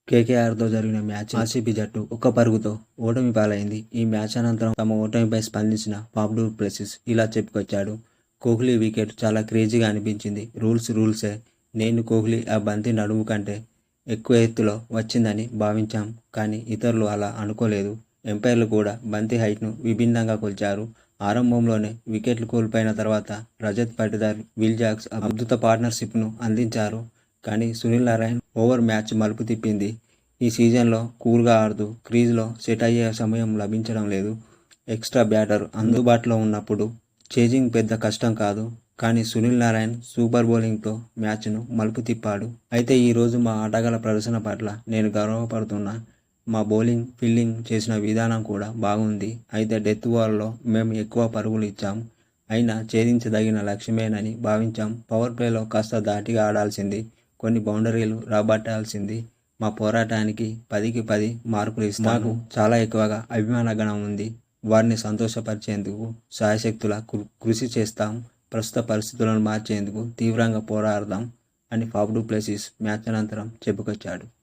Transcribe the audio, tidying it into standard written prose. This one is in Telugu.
కేకేఆర్తో జరిగిన మ్యాచ్ ఆర్సీబీ జట్టు ఒక్క పరుగుతో ఓటమి పాలైంది. ఈ మ్యాచ్ అనంతరం తమ ఓటమిపై స్పందించిన ఫాఫ్ డు ప్లెసిస్ ఇలా చెప్పుకొచ్చాడు. కోహ్లీ వికెట్ చాలా క్రేజీగా అనిపించింది. రూల్సే. నేను కోహ్లీ ఆ బంతి నడుము కంటే ఎక్కువ ఎత్తులో వచ్చిందని భావించాం. కానీ ఇతరులు అలా అనుకోలేదు. ఎంపైర్లు కూడా బంతి హైట్ను విభిన్నంగా కొలిచారు. ఆరంభంలోనే వికెట్లు కోల్పోయిన తర్వాత రజత్ పటిదార్, విల్ జాక్స్ అద్భుత పార్ట్నర్షిప్ను అందించారు. కానీ సునీల్ నారాయణ్ ఓవర్ మ్యాచ్ మలుపు తిప్పింది. ఈ సీజన్లో కూల్గా ఆడుతూ క్రీజ్లో సెట్ అయ్యే సమయం లభించడం లేదు. ఎక్స్ట్రా బ్యాటర్ అందుబాటులో ఉన్నప్పుడు చేజింగ్ పెద్ద కష్టం కాదు. కానీ సునీల్ నారాయణ్ సూపర్ బౌలింగ్తో మ్యాచ్ను మలుపు తిప్పాడు. అయితే ఈరోజు మా ఆటగాళ్ల ప్రదర్శన పట్ల నేను గర్వపడుతున్నా. మా బౌలింగ్, ఫీల్డింగ్ చేసిన విధానం కూడా బాగుంది. అయితే డెత్ ఓవర్లో మేము ఎక్కువ పరుగులు ఇచ్చాం. అయినా ఛేదించదగిన లక్ష్యమేనని భావించాం. పవర్ ప్లేలో కాస్త ధాటిగా ఆడాల్సింది. కొన్ని బౌండరీలు రాబట్టాల్సింది. మా పోరాటానికి 10కి 10 మార్కులు ఇస్తాను. మాకు చాలా ఎక్కువగా అభిమాన గణం ఉంది. వారిని సంతోషపరిచేందుకు శాయశక్తులా కృషి చేస్తాం. ప్రస్తుత పరిస్థితులను మార్చేందుకు తీవ్రంగా పోరాడదాం అని ఫాఫ్ డు ప్లెసిస్ మ్యాచ్ అనంతరం చెప్పుకొచ్చాడు.